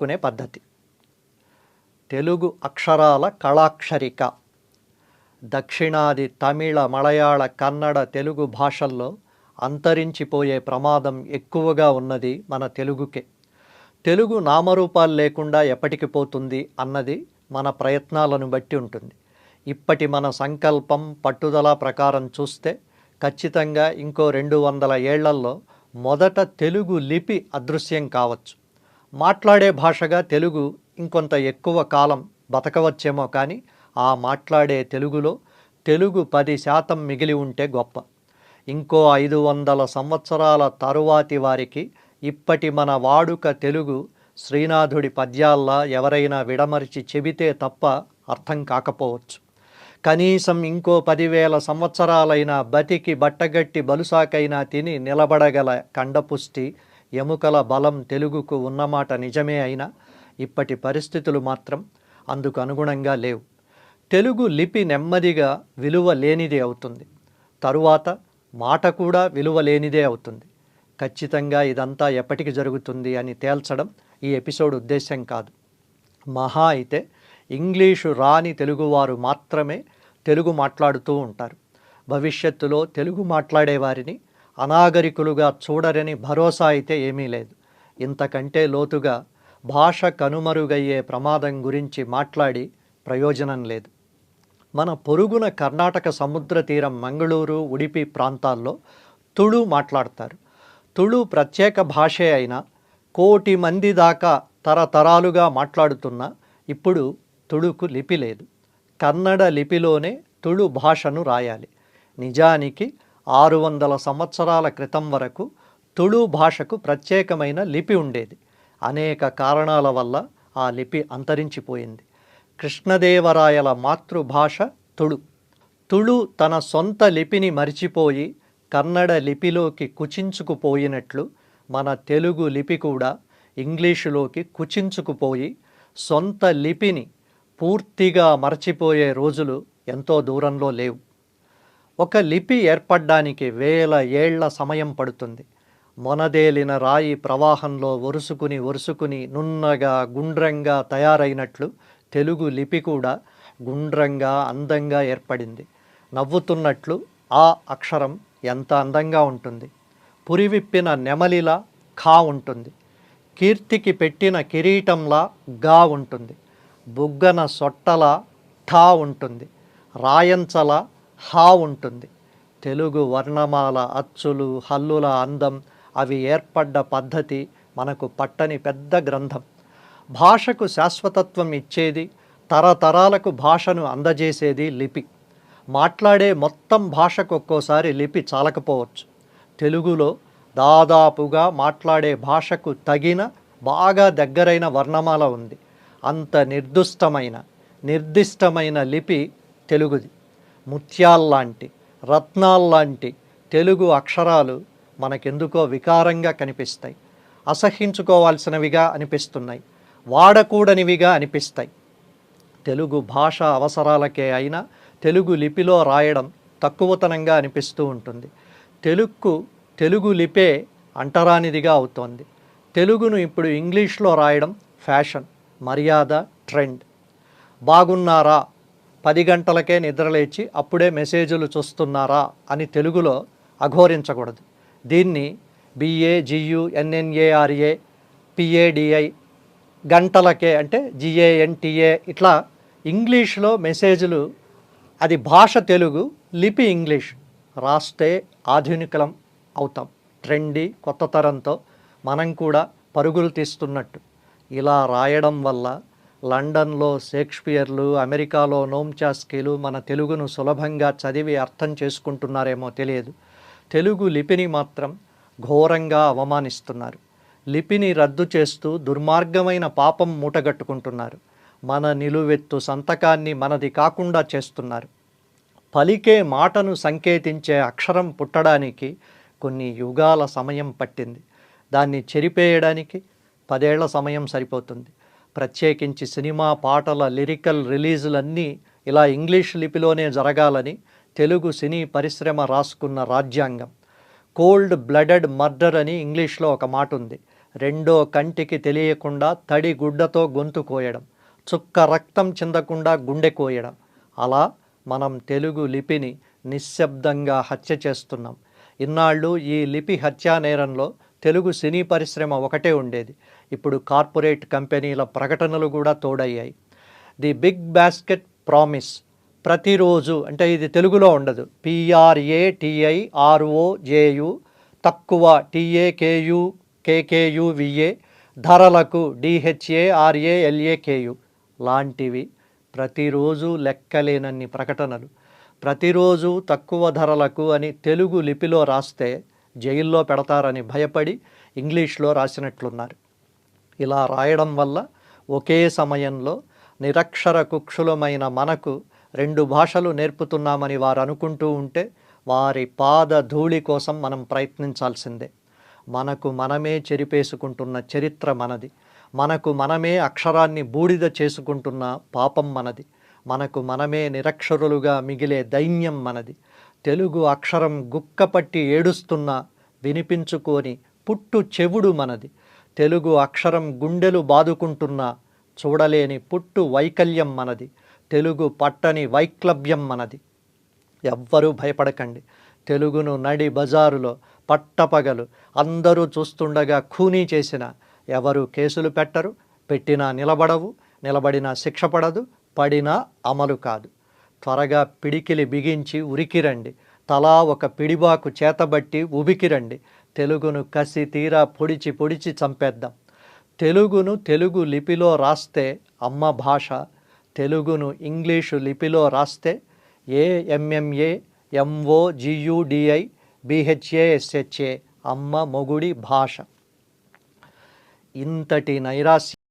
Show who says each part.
Speaker 1: కునే పద్ధతి. తెలుగు అక్షరాల కళాక్షరిక. దక్షిణాది తమిళ, మలయాళ, కన్నడ, తెలుగు భాషల్లో అంతరించిపోయే ప్రమాదం ఎక్కువగా ఉన్నది మన తెలుగుకే. తెలుగు నామరూపాలు లేకుండా ఎప్పటికి పోతుంది అన్నది మన ప్రయత్నాలను బట్టి ఉంటుంది. ఇప్పటి మన సంకల్పం, పట్టుదల ప్రకారం చూస్తే ఖచ్చితంగా ఇంకో 200 ఏళ్లలో మొదట తెలుగు లిపి అదృశ్యం కావచ్చు. మాట్లాడే భాషగా తెలుగు ఇంకొంత ఎక్కువ కాలం బతకవచ్చేమో, కానీ ఆ మాట్లాడే తెలుగులో తెలుగు 10% మిగిలి ఉంటే గొప్ప. ఇంకో 500 సంవత్సరాల తరువాతి వారికి ఇప్పటి మన వాడుక తెలుగు శ్రీనాథుడి పద్యాల్లా ఎవరైనా విడమరిచి చెబితే తప్ప అర్థం కాకపోవచ్చు. కనీసం ఇంకో 10,000 సంవత్సరాలైనా బతికి బట్టగట్టి బలుసాకైనా తిని నిలబడగల కండపుష్టి, ఎముకల బలం తెలుగుకు ఉన్నమాట నిజమే అయినా ఇప్పటి పరిస్థితులు మాత్రం అందుకు అనుగుణంగా లేవు. తెలుగు లిపి నెమ్మదిగా విలువ లేనిదే అవుతుంది. తరువాత మాట కూడా విలువ లేనిదే అవుతుంది. ఖచ్చితంగా ఇదంతా ఎప్పటికి జరుగుతుంది అని తేల్చడం ఈ ఎపిసోడ్ ఉద్దేశం కాదు. మహా అయితే ఇంగ్లీషు రాని తెలుగువారు మాత్రమే తెలుగు మాట్లాడుతూ ఉంటారు. భవిష్యత్తులో తెలుగు మాట్లాడేవారిని అనాగరికులుగా చూడరని భరోసా అయితే ఏమీ లేదు. ఇంతకంటే లోతుగా భాష కనుమరుగయ్యే ప్రమాదం గురించి మాట్లాడి ప్రయోజనం లేదు. మన పొరుగున కర్ణాటక సముద్ర తీరం మంగళూరు, ఉడిపి ప్రాంతాల్లో తుళు మాట్లాడతారు. తుళు ప్రత్యేక భాషే అయినా 1,000,000 మంది దాకా తరతరాలుగా మాట్లాడుతున్నా ఇప్పుడు తుళుకు లిపి లేదు. కన్నడ లిపిలోనే తుళు భాషను రాయాలి. నిజానికి 600 సంవత్సరాల క్రితం వరకు తుళు భాషకు ప్రత్యేకమైన లిపి ఉండేది. అనేక కారణాల వల్ల ఆ లిపి అంతరించిపోయింది. కృష్ణదేవరాయల మాతృభాష తుళు. తుళు తన సొంత లిపిని మరిచిపోయి కన్నడ లిపిలోకి కుచించుకుపోయినట్లు మన తెలుగు లిపి కూడా ఇంగ్లీషులోకి కుచించుకుపోయి సొంత లిపిని పూర్తిగా మరచిపోయే రోజులు ఎంతో దూరంలో లేవు. ఒక లిపి ఏర్పడడానికి 1000 ఏళ్ల సమయం పడుతుంది. మొనదేలిన రాయి ప్రవాహంలో ఒరుసుకుని నున్నగా గుండ్రంగా తయారైనట్లు తెలుగు లిపి కూడా గుండ్రంగా అందంగా ఏర్పడింది. నవ్వుతున్నట్లు ఆ అక్షరం ఎంత అందంగా ఉంటుంది. పురివిప్పిన నెమలిలా ఖా ఉంటుంది. కీర్తికి పెట్టిన కిరీటంలా గా ఉంటుంది. బుగ్గన సొట్టలా ఠా ఉంటుంది. రాయంచల హా ఉంటుంది. తెలుగు వర్ణమాల, అచ్చులు, హల్లుల అందం, అవి ఏర్పడ్డ పద్ధతి మనకు పట్టని పెద్ద గ్రంథం. భాషకు శాశ్వతత్వం ఇచ్చేది, తరతరాలకు భాషను అందజేసేది లిపి. మాట్లాడే మొత్తం భాషకు ఒక్కోసారి లిపి చాలకపోవచ్చు. తెలుగులో దాదాపుగా మాట్లాడే భాషకు తగిన బాగా దగ్గరైన వర్ణమాల ఉంది. అంత నిర్దిష్టమైన లిపి తెలుగుది. ముత్యాల్లాంటి, రత్నాల్లాంటి తెలుగు అక్షరాలు మనకెందుకో వికారంగా కనిపిస్తాయి. అసహ్యించుకోవాల్సినవిగా అనిపిస్తున్నాయి. వాడకూడనివిగా అనిపిస్తాయి. తెలుగు భాష అవసరాలకే అయినా తెలుగు లిపిలో రాయడం తక్కువతనంగా అనిపిస్తూ ఉంటుంది. తెలుగు లిపే అంటరానిదిగా అవుతోంది. తెలుగును ఇప్పుడు ఇంగ్లీష్లో రాయడం ఫ్యాషన్, మర్యాద, ట్రెండ్. బాగున్నారా, 10 గంటలకే నిద్రలేచి అప్పుడే మెసేజులు చూస్తున్నారా అని తెలుగులో అఘోరించకూడదు. దీన్ని BAGUNNARA PADI గంటలకే అంటే GANTA ఇట్లా ఇంగ్లీష్లో మెసేజ్లు. అది భాష తెలుగు, లిపి ఇంగ్లీష్. రాస్తే ఆధునికలం అవుతాం. ట్రెండీ కొత్త తరంతో మనం కూడా పరుగులు తీస్తున్నట్టు. ఇలా రాయడం వల్ల లండన్లో షేక్స్పియర్లు, అమెరికాలో నోమ్ చాస్కీలు మన తెలుగును సులభంగా చదివి అర్థం చేసుకుంటున్నారేమో తెలియదు. తెలుగు లిపిని మాత్రం ఘోరంగా అవమానిస్తున్నారు. లిపిని రద్దు చేస్తూ దుర్మార్గమైన పాపం మూటగట్టుకుంటున్నారు. మన నిలువెత్తు సంతకాన్ని మనది కాకుండా చేస్తున్నారు. పలికే మాటను సంకేతించే అక్షరం పుట్టడానికి కొన్ని యుగాల సమయం పట్టింది. దాన్ని చెరిపేయడానికి 10 ఏళ్ల సమయం సరిపోతుంది. ప్రత్యేకించి సినిమా పాటల లిరికల్ రిలీజులన్నీ ఇలా ఇంగ్లీష్ లిపిలోనే జరగాలని తెలుగు సినీ పరిశ్రమ రాసుకున్న రాజ్యాంగం. కోల్డ్ బ్లడెడ్ మర్డర్ అని ఇంగ్లీష్లో ఒక మాట ఉంది. రెండో కంటికి తెలియకుండా తడి గుడ్డతో గొంతు కోయడం, చుక్క రక్తం చిందకుండా గుండె కోయడం. అలా మనం తెలుగు లిపిని నిశ్శబ్దంగా హత్య చేస్తున్నాం. ఇన్నాళ్ళు ఈ లిపి హత్యా నేరంలో తెలుగు సినీ పరిశ్రమ ఒకటే ఉండేది. ఇప్పుడు కార్పొరేట్ కంపెనీల ప్రకటనలు కూడా తోడయ్యాయి. ది బిగ్ బాస్కెట్ ప్రామిస్, ప్రతిరోజు, అంటే ఇది తెలుగులో ఉండదు, PRATIROJU, తక్కువ TAKUKKUVA, ధరలకు DHARALAKU లాంటివి ప్రతిరోజు లెక్కలేనన్ని ప్రకటనలు. ప్రతిరోజు తక్కువ ధరలకు అని తెలుగు లిపిలో రాస్తే జైల్లో పెడతారని భయపడి ఇంగ్లీష్లో రాసినట్లున్నారు. ఇలా రాయడం వల్ల ఒకే సమయంలో నిరక్షర కుక్షులమైన మనకు 2 భాషలు నేర్పుతున్నామని వారు అనుకుంటూ ఉంటే వారి పాద ధూళి కోసం మనం ప్రయత్నించాల్సిందే. మనకు మనమే చెరిపేసుకుంటున్న చరిత్ర మనది. మనకు మనమే అక్షరాన్ని బూడిద చేసుకుంటున్న పాపం మనది. మనకు మనమే నిరక్షరులుగా మిగిలే దైన్యం మనది. తెలుగు అక్షరం గుక్కపట్టి ఏడుస్తున్నా వినిపించుకొని పుట్టు చెవుడు మనది. తెలుగు అక్షరం గుండెలు బాదుకుంటున్నా చూడలేని పుట్టు వైకల్యం మనది. తెలుగు పట్టని వైక్లభ్యం మనది. ఎవ్వరూ భయపడకండి. తెలుగును నడి బజారులో పట్టపగలు అందరూ చూస్తుండగా ఖూనీ చేసిన ఎవరు కేసులు పెట్టరు, పెట్టినా నిలబడవు, నిలబడినా శిక్ష పడదు, పడినా అమలు కాదు. త్వరగా పిడికిలి బిగించి ఉరికిరండి. తలా ఒక పిడిబాకు చేతబట్టి ఉబికిరండి. తెలుగును కసి తీరా పొడిచి పొడిచి చంపేద్దాం. తెలుగును తెలుగు లిపిలో రాస్తే అమ్మ భాష, తెలుగును ఇంగ్లీషు లిపిలో రాస్తే AMMAMOGUDIBHASHA అమ్మ మొగుడి భాష. ఇంతటి నైరాశ్యం